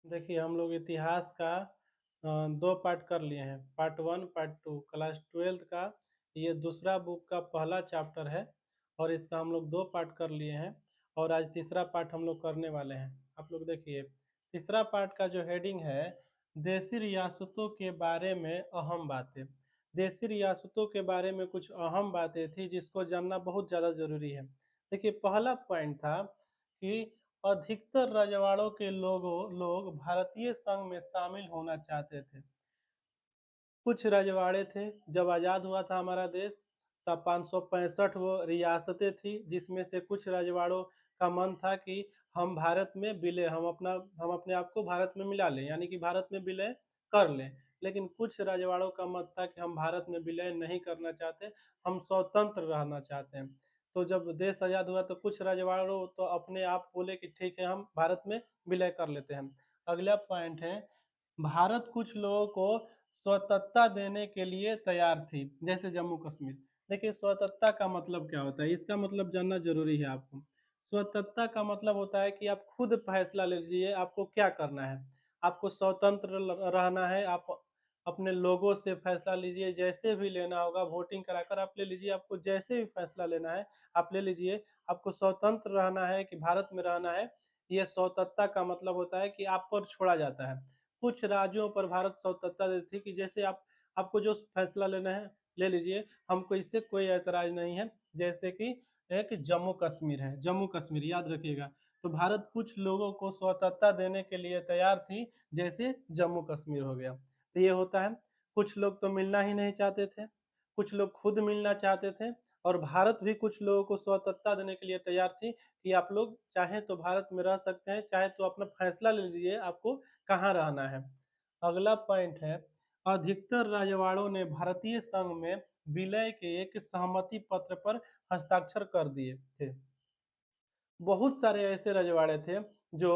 देखिए, हम लोग इतिहास का 2 पार्ट कर लिए हैं। पार्ट 1, पार्ट 2 क्लास 12th का ये दूसरा बुक का पहला चैप्टर है और इसका हम लोग 2 पार्ट कर लिए हैं और आज तीसरा पार्ट हम लोग करने वाले हैं। आप लोग देखिए, तीसरा पार्ट का जो हेडिंग है, देशी रियासतों के बारे में अहम बातें। देशी रियासतों के बारे में कुछ अहम बातें थी जिसको जानना बहुत ज़्यादा ज़रूरी है। देखिए, पहला पॉइंट था कि अधिकतर रजवाड़ों के लोग भारतीय संघ में शामिल होना चाहते थे। कुछ रजवाड़े थे, जब आज़ाद हुआ था हमारा देश, तब 565 वो रियासतें थी, जिसमें से कुछ रजवाड़ों का मन था कि हम भारत में विलय हम अपने आप को भारत में मिला लें, यानी कि भारत में विलय कर लें। लेकिन कुछ रजवाड़ों का मत था कि हम भारत में विलय नहीं करना चाहते, हम स्वतंत्र रहना चाहते हैं। तो जब देश आज़ाद हुआ तो कुछ रजवाड़ों तो अपने आप बोले कि ठीक है, हम भारत में विलय कर लेते हैं। अगला पॉइंट है, भारत कुछ लोगों को स्वतंत्रता देने के लिए तैयार थी, जैसे जम्मू कश्मीर। देखिए, स्वतंत्रता का मतलब क्या होता है, इसका मतलब जानना जरूरी है आपको। स्वतंत्रता का मतलब होता है कि आप खुद फैसला ले लीजिए आपको क्या करना है। आपको स्वतंत्र रहना है, आप अपने लोगों से फैसला लीजिए, जैसे भी लेना होगा वोटिंग कराकर आप ले लीजिए, आपको जैसे भी फैसला लेना है आप ले लीजिए। आपको स्वतंत्र रहना है कि भारत में रहना है, ये स्वतंत्रता का मतलब होता है कि आप पर छोड़ा जाता है। कुछ राज्यों पर भारत स्वतंत्रता देती थी कि जैसे आपको जो फैसला लेना है ले लीजिए, हमको इससे कोई ऐतराज नहीं है। जैसे कि एक जम्मू कश्मीर है, जम्मू कश्मीर याद रखिएगा। तो भारत कुछ लोगों को स्वतंत्रता देने के लिए तैयार थी, जैसे जम्मू कश्मीर हो गया। तो ये होता है, कुछ लोग तो मिलना ही नहीं चाहते थे, कुछ लोग खुद मिलना चाहते थे, और भारत भी कुछ लोगों को स्वतंत्रता देने के लिए तैयार थी कि आप लोग चाहें तो भारत में रह सकते हैं, चाहे तो अपना फैसला ले लीजिए आपको कहाँ रहना है। अगला पॉइंट है, अधिकतर रजवाड़ों ने भारतीय संघ में विलय के एक सहमति पत्र पर हस्ताक्षर कर दिए थे। बहुत सारे ऐसे रजवाड़े थे जो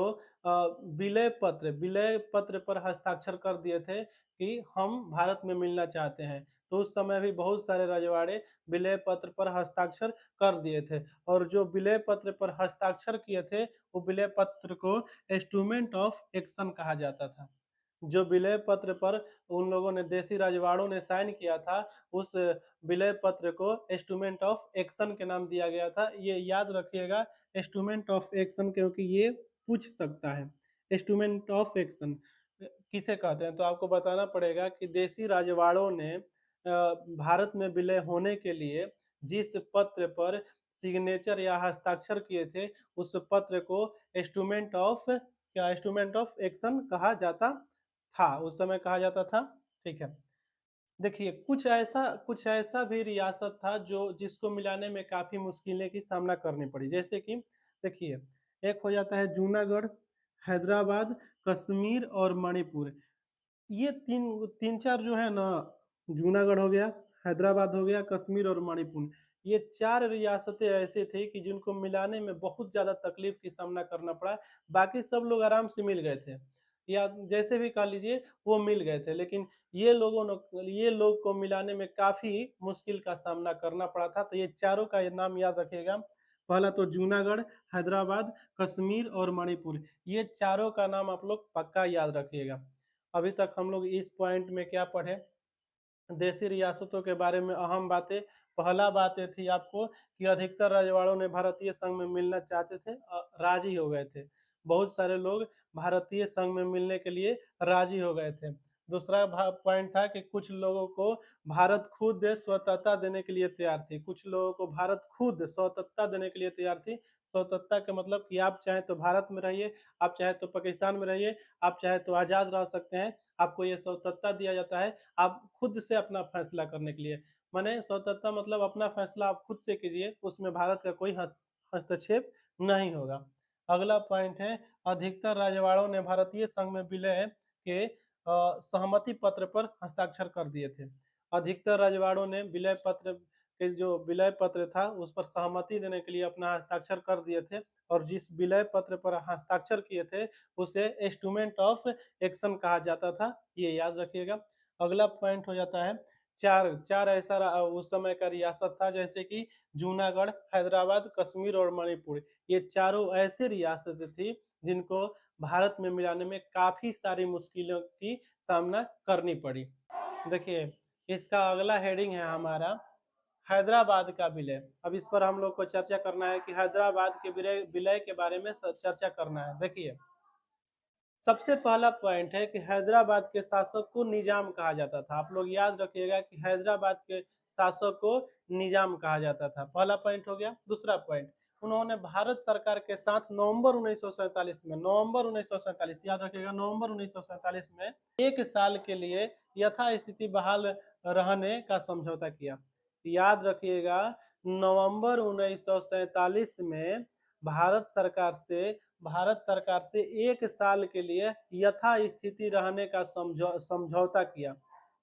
विलय पत्र पर हस्ताक्षर कर दिए थे कि हम भारत में मिलना चाहते हैं। तो उस समय भी बहुत सारे रजवाड़े विलय पत्र पर हस्ताक्षर कर दिए थे, और जो विलय पत्र पर हस्ताक्षर किए थे वो विलय पत्र को इंस्ट्रूमेंट ऑफ एक्शन कहा जाता था। जो विलय पत्र पर उन लोगों ने, देशी रजवाड़ों ने साइन किया था, उस विलय पत्र को इंस्ट्रूमेंट ऑफ एक्शन के नाम दिया गया था। ये याद रखिएगा, इंस्ट्रूमेंट ऑफ एक्शन, क्योंकि ये पूछ सकता है। इंस्ट्रूमेंट ऑफ एक्शन किसे कहते हैं, तो आपको बताना पड़ेगा कि देशी रजवाड़ों ने भारत में विलय होने के लिए जिस पत्र पर सिग्नेचर या हस्ताक्षर किए थे, उस पत्र को इंस्ट्रूमेंट ऑफ एक्शन कहा जाता था, उस समय कहा जाता था। ठीक है। देखिए, कुछ ऐसा भी रियासत था जो जिसको मिलाने में काफ़ी मुश्किलें की सामना करनी पड़ी। जैसे कि देखिए, एक हो जाता है जूनागढ़, हैदराबाद, कश्मीर और मणिपुर। ये 3-4 जो है ना, जूनागढ़ हो गया, हैदराबाद हो गया, कश्मीर और मणिपुर, ये 4 रियासतें ऐसी थी कि जिनको मिलाने में बहुत ज़्यादा तकलीफ की सामना करना पड़ा। बाकी सब लोग आराम से मिल गए थे, या जैसे भी कह लीजिए वो मिल गए थे, लेकिन ये लोग को मिलाने में काफ़ी मुश्किल का सामना करना पड़ा था। तो ये चारों का ये नाम याद रखिएगा। पहला तो जूनागढ़, हैदराबाद, कश्मीर और मणिपुर, ये चारों का नाम आप लोग पक्का याद रखिएगा। अभी तक हम लोग इस पॉइंट में क्या पढ़े, देशी रियासतों के बारे में अहम बातें। पहला बात ये थी आपको कि अधिकतर रजवाड़ों ने भारतीय संघ में मिलना चाहते थे, राजी हो गए थे। बहुत सारे लोग भारतीय संघ में मिलने के लिए राजी हो गए थे। दूसरा पॉइंट था कि कुछ लोगों को भारत खुद स्वतंत्रता देने के लिए तैयार थी, कुछ लोगों को भारत खुद स्वतंत्रता देने के लिए तैयार थी। स्वतंत्रता का मतलब कि आप चाहे तो भारत में रहिए, आप चाहे तो पाकिस्तान में रहिए, आप चाहे तो आज़ाद रह सकते हैं, आपको ये स्वतंत्रता दिया जाता है आप खुद से अपना फैसला करने के लिए। माने स्वतंत्रता मतलब अपना फैसला आप खुद से कीजिए, उसमें भारत का कोई हस्तक्षेप नहीं होगा। अगला पॉइंट है, अधिकतर रजवाड़ों ने भारतीय संघ में विलय के सहमति पत्र पर हस्ताक्षर कर दिए थे। अधिकतर रजवाड़ों ने विलय पत्र था उस पर सहमति देने के लिए अपना हस्ताक्षर कर दिए थे, और जिस विलय पत्र पर हस्ताक्षर किए थे उसे इंस्ट्रूमेंट ऑफ एक्शन कहा जाता था, ये याद रखिएगा। अगला पॉइंट हो जाता है, चार चार ऐसा उस समय का रियासत था, जैसे कि जूनागढ़, हैदराबाद, कश्मीर और मणिपुर। ये चारों ऐसे रियासतें थी जिनको भारत में मिलाने में काफ़ी सारी मुश्किलों की सामना करनी पड़ी। देखिए, इसका अगला हेडिंग है हमारा हैदराबाद का विलय। अब इस पर हम लोग को चर्चा करना है कि हैदराबाद के विलय के बारे में चर्चा करना है। देखिए, सबसे पहला पॉइंट है कि हैदराबाद के शासक को निजाम कहा जाता था। आप लोग याद रखिएगा कि हैदराबाद के शासक को निजाम कहा जाता था। पहला पॉइंट हो गया। दूसरा पॉइंट, उन्होंने भारत सरकार के साथ नवंबर 1947 याद रखिएगा, नवंबर 1947 में एक साल के लिए यथास्थिति बहाल रहने का समझौता किया। याद रखिएगा, नवंबर 1947 में भारत सरकार से एक साल के लिए यथास्थिति रहने का समझौता किया।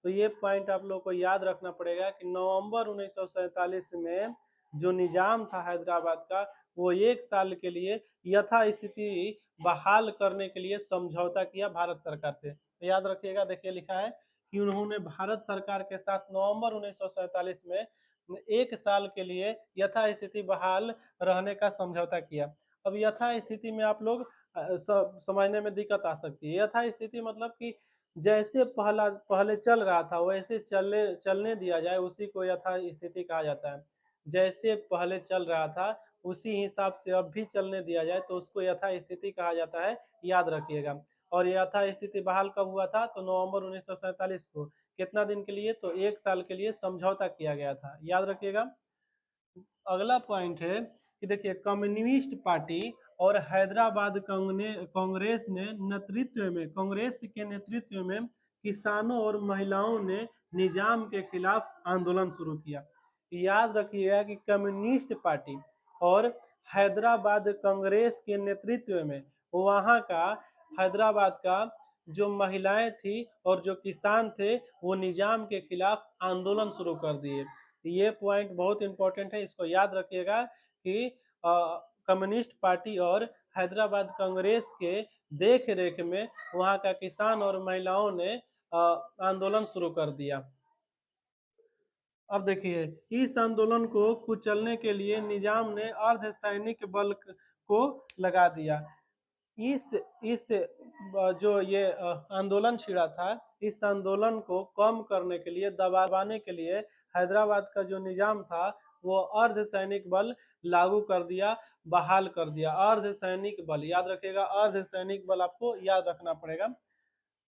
तो ये पॉइंट आप लोग को याद रखना पड़ेगा कि नवंबर 1947 में जो निजाम था हैदराबाद का, वो एक साल के लिए यथास्थिति बहाल करने के लिए समझौता किया भारत सरकार से। तो याद रखिएगा, देखिए लिखा है कि उन्होंने भारत सरकार के साथ नवंबर 1947 में एक साल के लिए यथास्थिति बहाल रहने का समझौता किया। अब यथास्थिति में आप लोग समझने में दिक्कत आ सकती है। यथास्थिति मतलब कि जैसे पहले चल रहा था वैसे चलने दिया जाए, उसी को यथास्थिति कहा जाता है। जैसे पहले चल रहा था उसी हिसाब से अब भी चलने दिया जाए तो उसको यथास्थिति कहा जाता है, याद रखिएगा। और यथास्थिति बहाल कब हुआ था? तो नवंबर 1947 को। कितना दिन के लिए? तो एक साल के लिए समझौता किया गया था, याद रखिएगा। अगला पॉइंट है कि देखिए, कम्युनिस्ट पार्टी और हैदराबाद कांग्रेस के नेतृत्व में किसानों और महिलाओं ने निजाम के खिलाफ आंदोलन शुरू किया। याद रखिएगा कि कम्युनिस्ट पार्टी और हैदराबाद कांग्रेस के नेतृत्व में वहाँ का हैदराबाद का जो महिलाएं थी और जो किसान थे वो निजाम के खिलाफ आंदोलन शुरू कर दिए। ये पॉइंट बहुत इंपॉर्टेंट है, इसको याद रखिएगा कि कम्युनिस्ट पार्टी और हैदराबाद कांग्रेस के देख रेख में वहाँ का किसान और महिलाओं ने आंदोलन शुरू कर दिया। अब देखिए, इस आंदोलन को कुचलने के लिए निजाम ने अर्धसैनिक बल को लगा दिया। इस जो ये आंदोलन छिड़ा था, इस आंदोलन को कम करने के लिए, दबाने के लिए हैदराबाद का जो निजाम था वो अर्धसैनिक बल लागू कर दिया, बहाल कर दिया। अर्धसैनिक बल, याद रखिएगा, अर्धसैनिक बल आपको याद रखना पड़ेगा।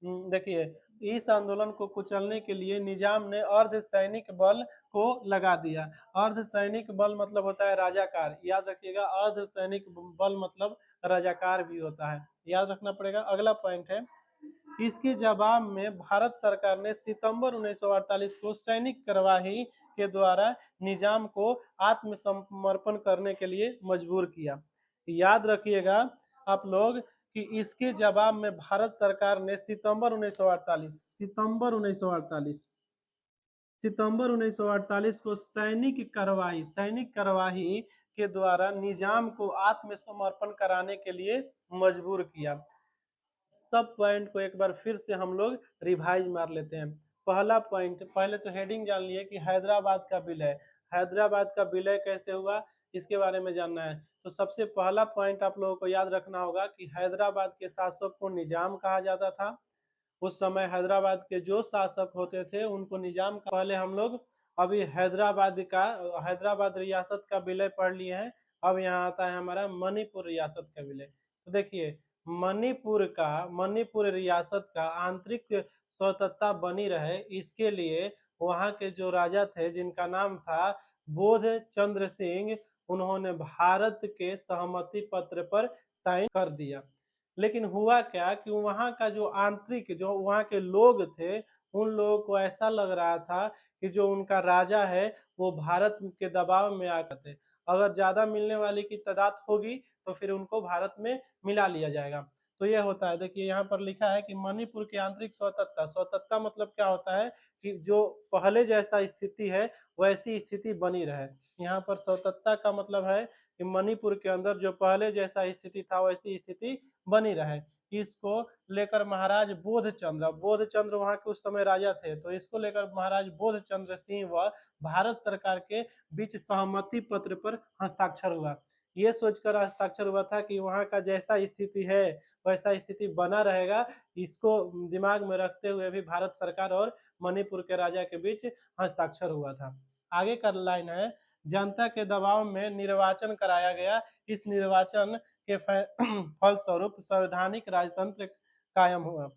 देखिए, इस आंदोलन को कुचलने के लिए निजाम ने अर्धसैनिक बल को लगा दिया। अर्धसैनिक बल मतलब होता है राजाकार, याद रखिएगा, अर्धसैनिक बल मतलब राजाकार भी होता है, याद रखना पड़ेगा। अगला पॉइंट है, इसके जवाब में भारत सरकार ने सितंबर 1948 को सैनिक कार्यवाही के द्वारा निजाम को आत्मसमर्पण करने के लिए मजबूर किया। याद रखिएगा आप लोग कि इसके जवाब में भारत सरकार ने सितंबर 1948 को सैनिक कार्यवाही के द्वारा निजाम को आत्मसमर्पण कराने के लिए मजबूर किया। सब पॉइंट को एक बार फिर से हम लोग रिवाइज मार लेते हैं। पहला पॉइंट, पहले तो हेडिंग जान लिए कि हैदराबाद का विलय। हैदराबाद का विलय कैसे हुआ इसके बारे में जानना है। तो सबसे पहला पॉइंट आप लोगों को याद रखना होगा कि हैदराबाद के शासक को निजाम कहा जाता था। उस समय हैदराबाद के जो शासक होते थे उनको निजाम का, पहले हम लोग अभी हैदराबाद रियासत का विलय पढ़ लिए हैं। अब यहाँ आता है हमारा मणिपुर रियासत का विलय। तो देखिए, मणिपुर रियासत का आंतरिक स्वतंत्रता बनी रहे, इसके लिए वहाँ के जो राजा थे जिनका नाम था बोध चंद्र सिंह, उन्होंने भारत के सहमति पत्र पर साइन कर दिया। लेकिन हुआ क्या कि वहाँ का जो वहाँ के लोग थे, उन लोगों को ऐसा लग रहा था कि जो उनका राजा है वो भारत के दबाव में आ गए थे। अगर ज्यादा मिलने वाली की तादाद होगी तो फिर उनको भारत में मिला लिया जाएगा। तो ये होता है। देखिए, यहाँ पर लिखा है कि मणिपुर की आंतरिक स्वतंत्रता मतलब क्या होता है कि जो पहले जैसा स्थिति है वैसी स्थिति बनी रहे। यहाँ पर स्वतंत्रता का मतलब है कि मणिपुर के अंदर जो पहले जैसा स्थिति था वैसी स्थिति बनी रहे। इसको लेकर महाराज बोधचंद्र वहाँ के उस समय राजा थे, तो इसको लेकर महाराज बोधचंद्र सिंह व भारत सरकार के बीच सहमति पत्र पर हस्ताक्षर हुआ। ये सोचकर हस्ताक्षर हुआ था कि वहाँ का जैसा स्थिति है वैसा स्थिति बना रहेगा। इसको दिमाग में रखते हुए भी भारत सरकार और मणिपुर के राजा के बीच हस्ताक्षर हुआ था। आगे का लाइन है, जनता के दबाव में निर्वाचन कराया गया। इस निर्वाचन के फलस्वरूप संवैधानिक राजतंत्र कायम हुआ।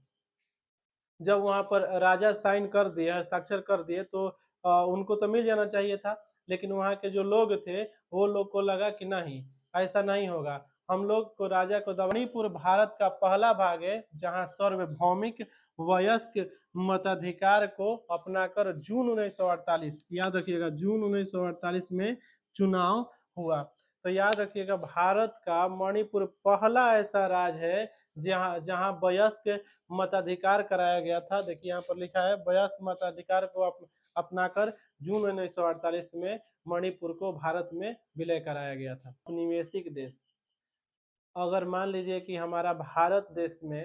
जब वहाँ पर राजा साइन कर दिए, हस्ताक्षर कर दिए, तो उनको तो मिल जाना चाहिए था, लेकिन वहाँ के जो लोग थे वो लोग को लगा कि नहीं, ऐसा नहीं होगा, हम लोग को राजा को मणिपुर भारत का पहला भाग है जहाँ सार्वभौमिक वयस्क मताधिकार को अपनाकर जून 1948, याद रखिएगा जून 1948 में चुनाव हुआ। तो याद रखिएगा भारत का मणिपुर पहला ऐसा राज्य है जहाँ जहाँ वयस्क मताधिकार कराया गया था। देखिए यहाँ पर लिखा है वयस्क मताधिकार को अपनाकर जून 1948 में मणिपुर को भारत में विलय कराया गया था। औपनिवेशिक देश, अगर मान लीजिए कि हमारा भारत देश में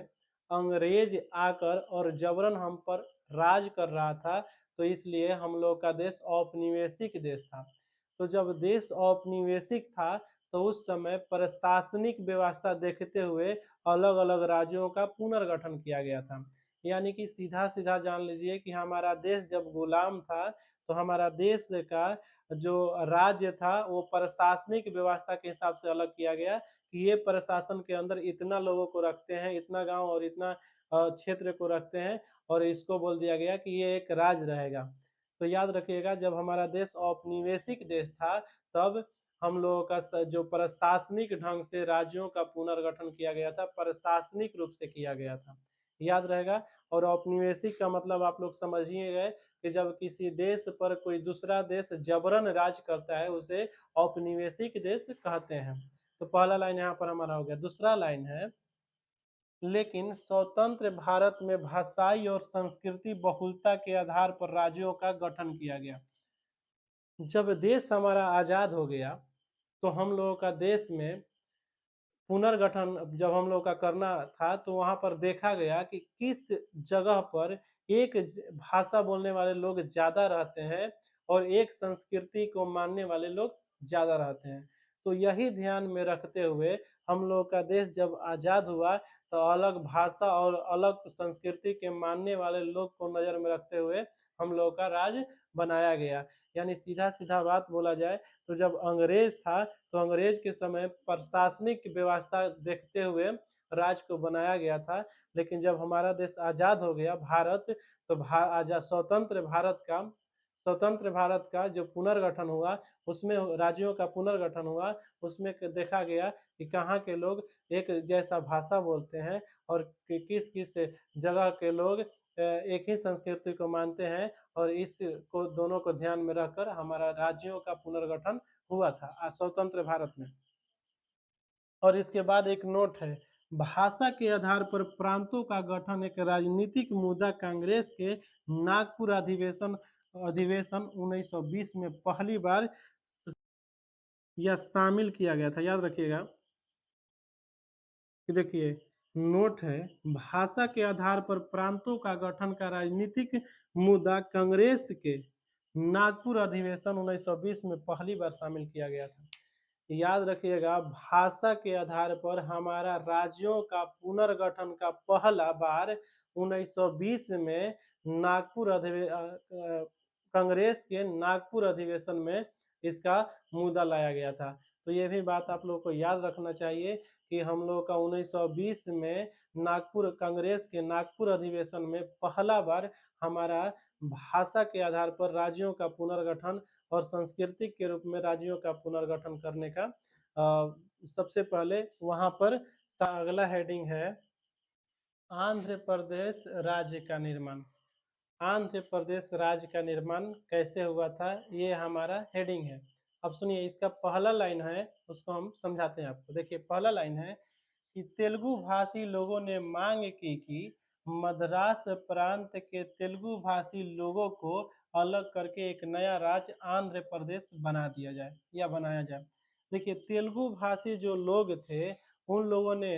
अंग्रेज आकर और जबरन हम पर राज कर रहा था, तो इसलिए हम लोग का देश औपनिवेशिक देश था। तो जब देश औपनिवेशिक था तो उस समय प्रशासनिक व्यवस्था देखते हुए अलग अलग राज्यों का पुनर्गठन किया गया था। यानी कि सीधा सीधा जान लीजिए कि हमारा देश जब गुलाम था तो हमारा देश का जो राज्य था वो प्रशासनिक व्यवस्था के हिसाब से अलग किया गया कि ये प्रशासन के अंदर इतना लोगों को रखते हैं, इतना गांव और इतना क्षेत्र को रखते हैं, और इसको बोल दिया गया कि ये एक राज्य रहेगा। तो याद रखिएगा जब हमारा देश औपनिवेशिक देश था तब हम लोगों का जो प्रशासनिक ढंग से राज्यों का पुनर्गठन किया गया था, प्रशासनिक रूप से किया गया था, याद रहेगा। और औपनिवेशिक का मतलब आप लोग समझ ही गए कि जब किसी देश पर कोई दूसरा देश जबरन राज करता है उसे औपनिवेशिक देश कहते हैं। तो पहला लाइन यहाँ पर हमारा हो गया। दूसरा लाइन है, लेकिन स्वतंत्र भारत में भाषाई और संस्कृति बहुलता के आधार पर राज्यों का गठन किया गया। जब देश हमारा आजाद हो गया तो हम लोगों का देश में पुनर्गठन जब हम लोग का करना था तो वहां पर देखा गया कि किस जगह पर एक भाषा बोलने वाले लोग ज्यादा रहते हैं और एक संस्कृति को मानने वाले लोग ज्यादा रहते हैं। तो यही ध्यान में रखते हुए हम लोग का देश जब आजाद हुआ तो अलग भाषा और अलग संस्कृति के मानने वाले लोग को नजर में रखते हुए हम लोग का राज बनाया गया। यानी सीधा सीधा बात बोला जाए तो जब अंग्रेज था तो अंग्रेज के समय प्रशासनिक व्यवस्था देखते हुए राज्य को बनाया गया था, लेकिन जब हमारा देश आजाद हो गया भारत, तो आजाद स्वतंत्र भारत का जो पुनर्गठन हुआ उसमें राज्यों का पुनर्गठन हुआ, उसमें देखा गया कि कहाँ के लोग एक जैसा भाषा बोलते हैं और किस किस जगह के लोग एक ही संस्कृति को मानते हैं, और इस को दोनों को ध्यान में रखकर हमारा राज्यों का पुनर्गठन हुआ था स्वतंत्र भारत में। और इसके बाद एक नोट है, भाषा के आधार पर प्रांतों का गठन एक राजनीतिक मुद्दा कांग्रेस के नागपुर अधिवेशन अधिवेशन 1920 में पहली बार यह शामिल किया गया था। याद रखिएगा कि देखिए नोट है, भाषा के आधार पर प्रांतों का गठन का राजनीतिक मुद्दा कांग्रेस के नागपुर अधिवेशन 1920 में पहली बार शामिल किया गया था। याद रखिएगा भाषा के आधार पर हमारा राज्यों का पुनर्गठन का पहला बार 1920 में नागपुर कांग्रेस के नागपुर अधिवेशन में इसका मुद्दा लाया गया था। तो ये भी बात आप लोग को याद रखना चाहिए कि हम लोग का 1920 में नागपुर कांग्रेस के नागपुर अधिवेशन में पहला बार हमारा भाषा के आधार पर राज्यों का पुनर्गठन और सांस्कृतिक के रूप में राज्यों का पुनर्गठन करने का सबसे पहले वहां पर अगला हेडिंग है आंध्र प्रदेश राज्य का निर्माण। आंध्र प्रदेश राज्य का निर्माण कैसे हुआ था ये हमारा हेडिंग है। अब सुनिए इसका पहला लाइन है उसको हम समझाते हैं आपको। देखिए पहला लाइन है कि तेलुगु भाषी लोगों ने मांग की कि मद्रास प्रांत के तेलुगु भाषी लोगों को अलग करके एक नया राज्य आंध्र प्रदेश बना दिया जाए या बनाया जाए। देखिए तेलुगु भाषी जो लोग थे उन लोगों ने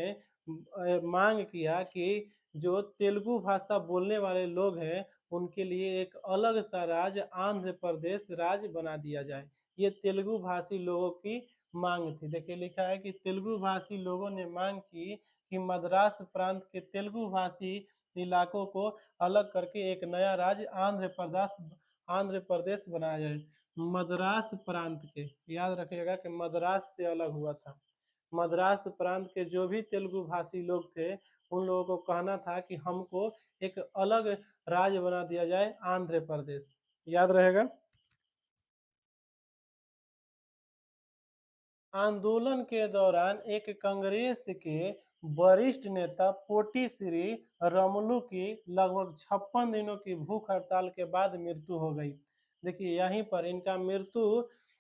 मांग किया कि जो तेलुगु भाषा बोलने वाले लोग हैं उनके लिए एक अलग सा राज्य आंध्र प्रदेश राज्य बना दिया जाए। ये तेलुगु भाषी लोगों की मांग थी। देखिए लिखा है कि तेलुगु भाषी लोगों ने मांग की कि मद्रास प्रांत के तेलुगु भाषी इलाकों को अलग करके एक नया राज्य आंध्र प्रदेश बनाया जाए। मद्रास प्रांत के, याद रखिएगा कि मद्रास से अलग हुआ था। मद्रास प्रांत के जो भी तेलुगु भाषी लोग थे उन लोगों को कहना था कि हमको एक अलग राज्य बना दिया जाए, आंध्र प्रदेश। याद रहेगा। आंदोलन के दौरान एक कांग्रेस के वरिष्ठ नेता पोटी श्री रमुलू की लगभग 56 दिनों की भूख हड़ताल के बाद मृत्यु हो गई। देखिए यहीं पर इनका मृत्यु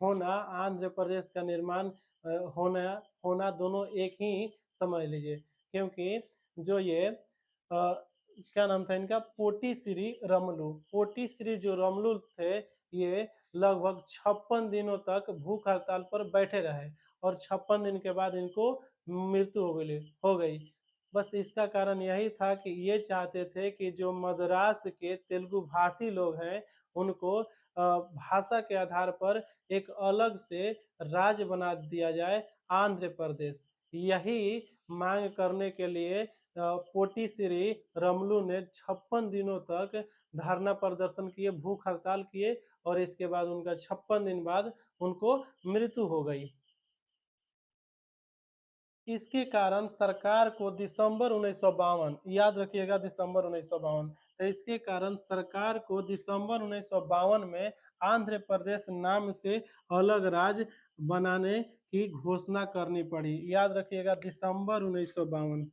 होना, आंध्र प्रदेश का निर्माण होना होना दोनों एक ही समझ लीजिए, क्योंकि जो ये क्या नाम था इनका, पोटी श्री रमुलू। पोटी श्री जो रमुलू थे ये लगभग 56 दिनों तक भूख हड़ताल पर बैठे रहे और 56 दिन के बाद इनको मृत्यु हो गई। बस इसका कारण यही था कि ये चाहते थे कि जो मद्रास के तेलुगु भाषी लोग हैं उनको भाषा के आधार पर एक अलग से राज्य बना दिया जाए, आंध्र प्रदेश। यही मांग करने के लिए पोटी श्री रमुलू ने 56 दिनों तक धरना प्रदर्शन किए, भूख हड़ताल किए और इसके बाद उनका 56 दिन बाद उनको मृत्यु हो गई। इसके कारण सरकार को दिसंबर 1952, याद रखिएगा दिसंबर 1952, तो इसके कारण सरकार को दिसंबर 1952 में आंध्र प्रदेश नाम से अलग राज्य बनाने की घोषणा करनी पड़ी। याद रखिएगा दिसंबर 1952।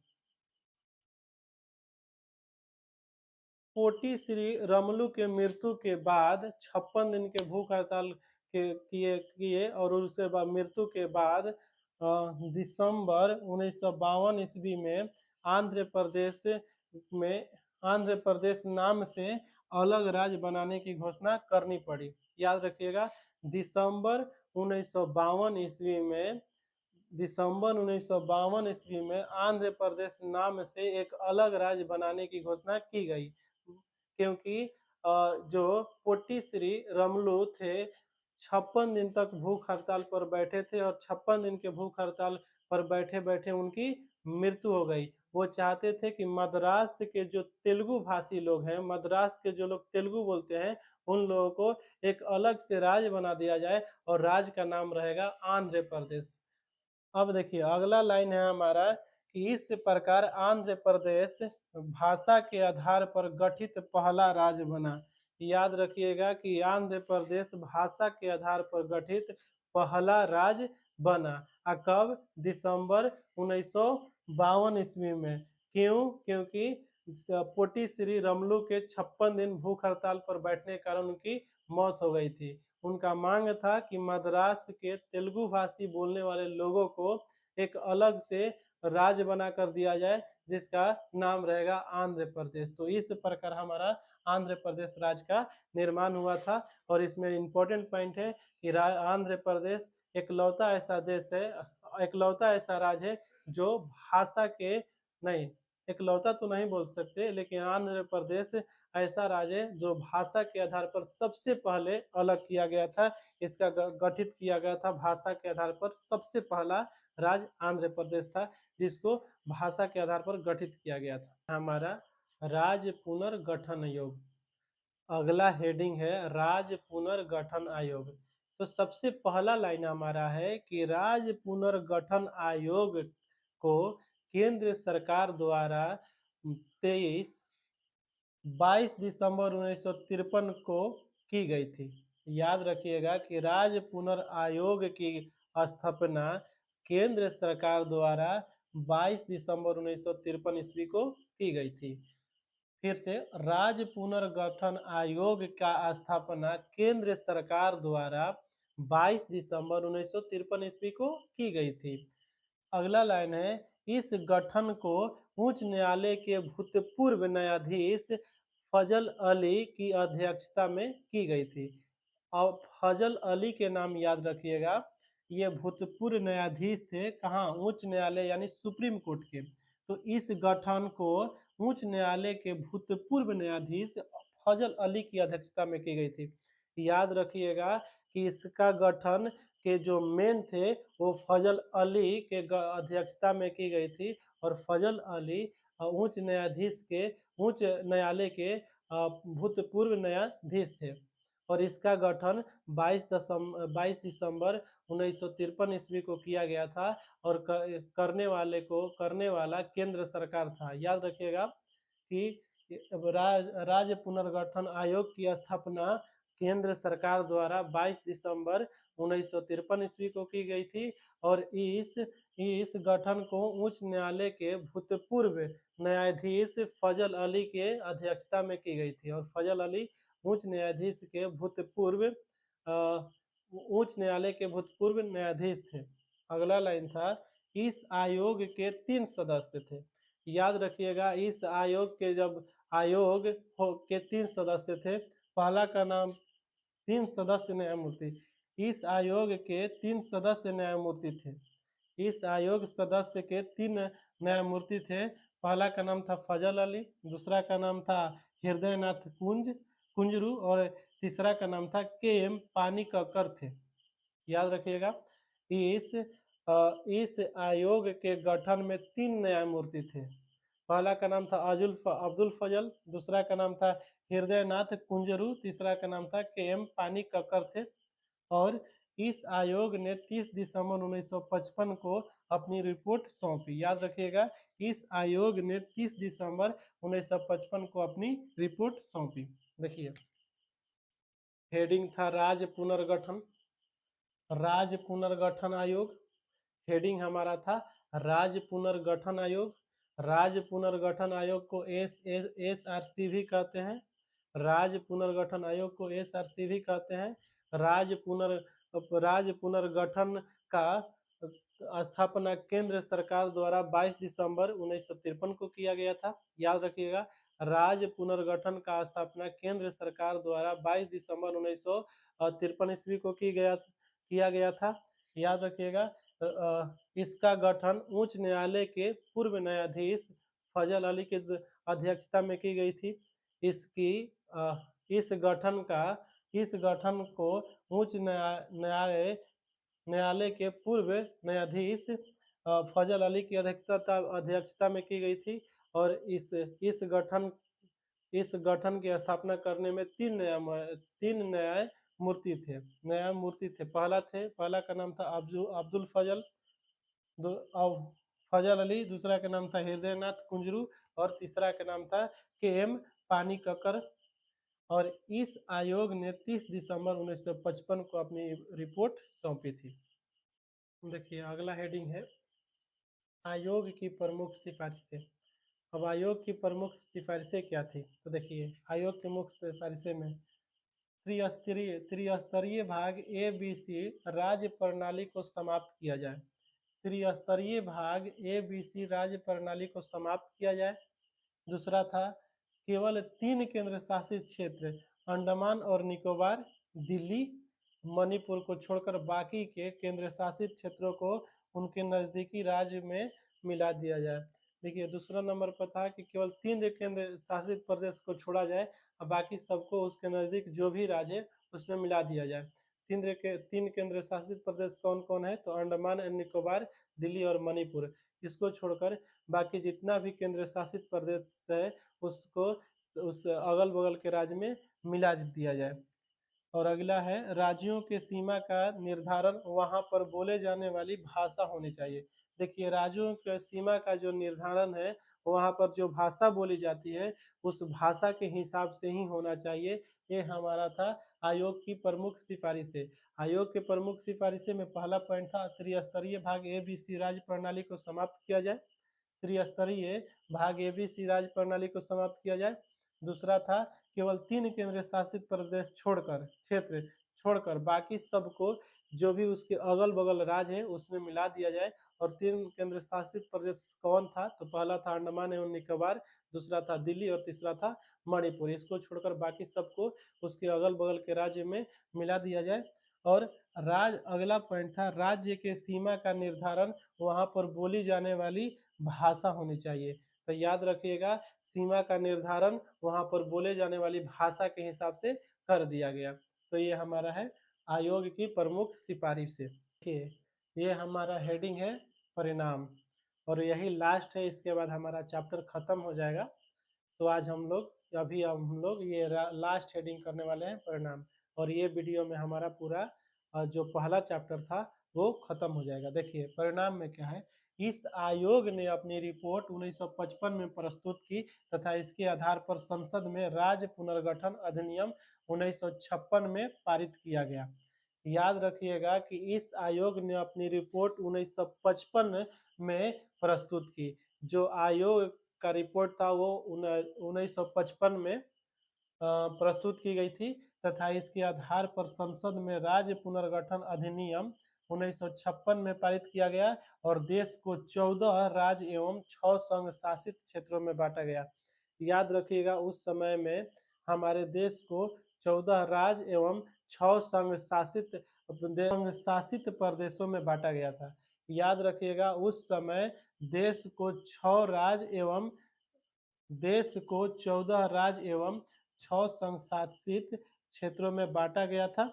पोटी श्री रमुलू के मृत्यु के बाद 56 दिन के भूख हड़ताल के किए और उसके बाद मृत्यु के बाद दिसंबर 1952 ईस्वी में आंध्र प्रदेश में आंध्र प्रदेश नाम से अलग राज्य बनाने की घोषणा करनी पड़ी। याद रखिएगा दिसंबर 1952 ईस्वी में दिसंबर 1952 ईस्वी में आंध्र प्रदेश नाम से एक अलग राज्य बनाने की घोषणा की गई, क्योंकि जो पोटी श्री रमुलू थे 56 दिन तक भूख हड़ताल पर बैठे थे और 56 दिन के भूख हड़ताल पर बैठे बैठे उनकी मृत्यु हो गई। वो चाहते थे कि मद्रास के जो तेलुगु भाषी लोग हैं, मद्रास के जो लोग तेलुगु बोलते हैं, उन लोगों को एक अलग से राज्य बना दिया जाए और राज्य का नाम रहेगा आंध्र प्रदेश। अब देखिए अगला लाइन है हमारा कि इस प्रकार आंध्र प्रदेश भाषा के आधार पर गठित पहला राज्य बना। याद रखिएगा कि आंध्र प्रदेश भाषा के आधार पर गठित पहला राज्य बना। कब? दिसंबर 1952 ईस्वी में। क्यों? क्योंकि पोटी श्री रमुलू के 56 दिन भूख हड़ताल पर बैठने के कारण उनकी मौत हो गई थी। उनका मांग था कि मद्रास के तेलुगु भाषी बोलने वाले लोगों को एक अलग से राज्य बना कर दिया जाए जिसका नाम रहेगा आंध्र प्रदेश। तो इस प्रकार हमारा आंध्र प्रदेश राज्य का निर्माण हुआ था और इसमें इम्पोर्टेंट पॉइंट है कि आंध्र प्रदेश एकलौता ऐसा देश है, एकलौता ऐसा राज्य है जो भाषा के नहीं, एकलौता तो नहीं बोल सकते, लेकिन आंध्र प्रदेश ऐसा राज्य है जो भाषा के आधार पर सबसे पहले अलग किया गया था, इसका गठित किया गया था भाषा के आधार पर। सबसे पहला राज्य आंध्र प्रदेश था जिसको भाषा के आधार पर गठित किया गया था। हमारा राज्य पुनर्गठन आयोग, अगला हेडिंग है राज्य पुनर्गठन आयोग। तो सबसे पहला लाइन हमारा है कि राज्य पुनर्गठन आयोग को केंद्र सरकार द्वारा 22 दिसंबर 1953 को की गई थी। याद रखिएगा कि राज्य पुनर्आयोग की स्थापना केंद्र सरकार द्वारा 22 दिसंबर 1953 ईस्वी को की गई थी। फिर से, राज्य पुनर्गठन आयोग का स्थापना केंद्र सरकार द्वारा 22 दिसंबर 1953 ईस्वी को की गई थी। अगला लाइन है इस गठन को उच्च न्यायालय के भूतपूर्व न्यायाधीश फजल अली की अध्यक्षता में की गई थी। और फजल अली के नाम याद रखिएगा, ये भूतपूर्व न्यायाधीश थे कहाँ? उच्च न्यायालय यानी सुप्रीम कोर्ट के। तो इस गठन को उच्च न्यायालय के भूतपूर्व न्यायाधीश फजल अली की अध्यक्षता में की गई थी। याद रखिएगा कि इसका गठन के जो मेन थे वो फजल अली के अध्यक्षता में की गई थी और फजल अली उच्च न्यायाधीश के उच्च न्यायालय के भूतपूर्व न्यायाधीश थे और इसका गठन 22 दिसंबर 1953 ईस्वी को किया गया था और करने वाला केंद्र सरकार था। याद रखिएगा कि राज्य पुनर्गठन आयोग की स्थापना केंद्र सरकार द्वारा 22 दिसंबर 1953 ईस्वी को की गई थी और इस गठन को उच्च न्यायालय के भूतपूर्व न्यायाधीश फजल अली के अध्यक्षता में की गई थी और फजल अली उच्च न्यायाधीश के भूतपूर्व उच्च न्यायालय के भूतपूर्व न्यायाधीश थे। अगला लाइन था, इस आयोग के 3 सदस्य थे। याद रखिएगा, इस आयोग के 3 सदस्य थे। पहला का नाम 3 सदस्य न्यायमूर्ति, इस आयोग के 3 सदस्य न्यायमूर्ति थे। इस आयोग सदस्य के 3 न्यायमूर्ति थे। पहला का नाम था फजल अली, दूसरा का नाम था हृदयनाथ कुंजरू और तीसरा का नाम था के.एम. पानीककर थे। याद रखिएगा, इस आयोग के गठन में 3 न्यायमूर्ति थे। पहला का नाम था अब्दुल फजल, दूसरा का नाम था हृदयनाथ कुंजरू, तीसरा का नाम था के.एम. पानीककर थे और इस आयोग ने 30 दिसंबर 1955 को अपनी रिपोर्ट सौंपी। याद रखिएगा, इस आयोग ने 30 दिसंबर 1955 को अपनी रिपोर्ट सौंपी। देखिए, हेडिंग था राज्य पुनर्गठन आयोग। हेडिंग हमारा था राज्य पुनर्गठन आयोग। राज्य पुनर्गठन आयोग को SRC भी कहते हैं। राज्य पुनर्गठन आयोग को SRC भी कहते हैं। राज्य पुनर्गठन का स्थापना केंद्र सरकार द्वारा 22 दिसंबर 1953 को किया गया था। याद रखिएगा, राज्य पुनर्गठन का स्थापना केंद्र सरकार द्वारा 22 दिसंबर 1953 ईस्वी को किया गया था। याद रखिएगा, इसका गठन उच्च न्यायालय के पूर्व न्यायाधीश फजल अली के अध्यक्षता में की गई थी। इस गठन को उच्च न्यायालय के पूर्व न्यायाधीश फजल अली की अध्यक्षता में की गई थी और इस गठन की स्थापना करने में 3 न्यायमूर्ति थे। पहला का नाम था अब्दुल फजल अली, दूसरा का नाम था हृदयनाथ कुंजरू और तीसरा का नाम था के.एम. पानीककर और इस आयोग ने 30 दिसंबर 1955 को अपनी रिपोर्ट सौंपी थी। देखिए, अगला हेडिंग है आयोग की प्रमुख सिफारिशें। अब आयोग की प्रमुख सिफारिशें क्या थी? तो देखिए, आयोग की मुख्य सिफारिशें में त्रिस्तरीय भाग ABC राज्य प्रणाली को समाप्त किया जाए। त्रिस्तरीय भाग ABC राज्य प्रणाली को समाप्त किया जाए। दूसरा था, केवल 3 केंद्र शासित क्षेत्र अंडमान और निकोबार, दिल्ली, मणिपुर को छोड़कर बाकी के केंद्र शासित क्षेत्रों को उनके नजदीकी राज्य में मिला दिया जाए। देखिए, दूसरा नंबर पर था कि केवल 3 केंद्र शासित प्रदेश को छोड़ा जाए और बाकी सबको उसके नजदीक जो भी राज्य है उसमें मिला दिया जाए। 3 केंद्र शासित प्रदेश कौन कौन है? तो अंडमान एंड निकोबार, दिल्ली और मणिपुर। इसको छोड़कर बाकी जितना भी केंद्र शासित प्रदेश है उसको उस अगल बगल के राज्य में मिला दिया जाए। और अगला है, राज्यों के सीमा का निर्धारण वहां पर बोले जाने वाली भाषा होनी चाहिए। देखिए, राज्यों के सीमा का जो निर्धारण है वहां पर जो भाषा बोली जाती है उस भाषा के हिसाब से ही होना चाहिए। ये हमारा था आयोग की प्रमुख सिफारिशें। आयोग के प्रमुख सिफारिशें में पहला पॉइंट था, त्रिस्तरीय भाग ABC राज्य प्रणाली को समाप्त किया जाए। त्रिस्तरीय भाग ABC राज्य प्रणाली को समाप्त किया जाए। दूसरा था, केवल 3 केंद्र शासित प्रदेश क्षेत्र छोड़कर बाकी सबको जो भी उसके अगल बगल राज्य है उसमें मिला दिया जाए। और 3 केंद्र शासित प्रदेश कौन था? तो पहला था अंडमान एवं निकोबार, दूसरा था दिल्ली और तीसरा था मणिपुर। इसको छोड़कर बाकी सबको उसके अगल बगल के राज्य में मिला दिया जाए। और अगला पॉइंट था, राज्य के सीमा का निर्धारण वहां पर बोली जाने वाली भाषा होनी चाहिए। तो याद रखिएगा, सीमा का निर्धारण वहां पर बोले जाने वाली भाषा के हिसाब से कर दिया गया। तो ये हमारा है आयोग की प्रमुख सिफारिश से। देखिए, ये हमारा हेडिंग है परिणाम, और यही लास्ट है, इसके बाद हमारा चैप्टर खत्म हो जाएगा। तो आज हम लोग ये लास्ट हेडिंग करने वाले हैं परिणाम, और ये वीडियो में हमारा पूरा जो पहला चैप्टर था वो खत्म हो जाएगा। देखिए परिणाम में क्या है, इस आयोग ने अपनी रिपोर्ट 1955 में प्रस्तुत की तथा इसके आधार पर संसद में राज्य पुनर्गठन अधिनियम 1956 में पारित किया गया। याद रखिएगा कि इस आयोग ने अपनी रिपोर्ट 1955 में प्रस्तुत की। जो आयोग का रिपोर्ट था वो 1955 में प्रस्तुत की गई थी तथा इसके आधार पर संसद में राज्य पुनर्गठन अधिनियम 1956 में पारित किया गया और देश को 14 राज्य एवं 6 संघ शासित क्षेत्रों में बांटा गया। याद रखिएगा उस समय में हमारे देश को 14 राज्य एवं 6 संघ शासित प्रदेशों में बांटा गया था। याद रखिएगा उस समय देश को 14 राज्य एवं 6 संघ शासित क्षेत्रों में बांटा गया था।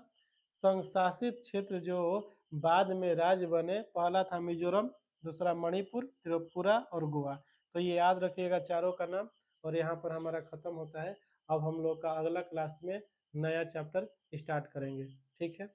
संघ शासित क्षेत्र जो बाद में राज्य बने, पहला था मिजोरम, दूसरा मणिपुर, त्रिपुरा और गोवा। तो ये याद रखिएगा चारों का नाम, और यहाँ पर हमारा खत्म होता है। अब हम लोग का अगला क्लास में नया चैप्टर स्टार्ट करेंगे। ठीक है।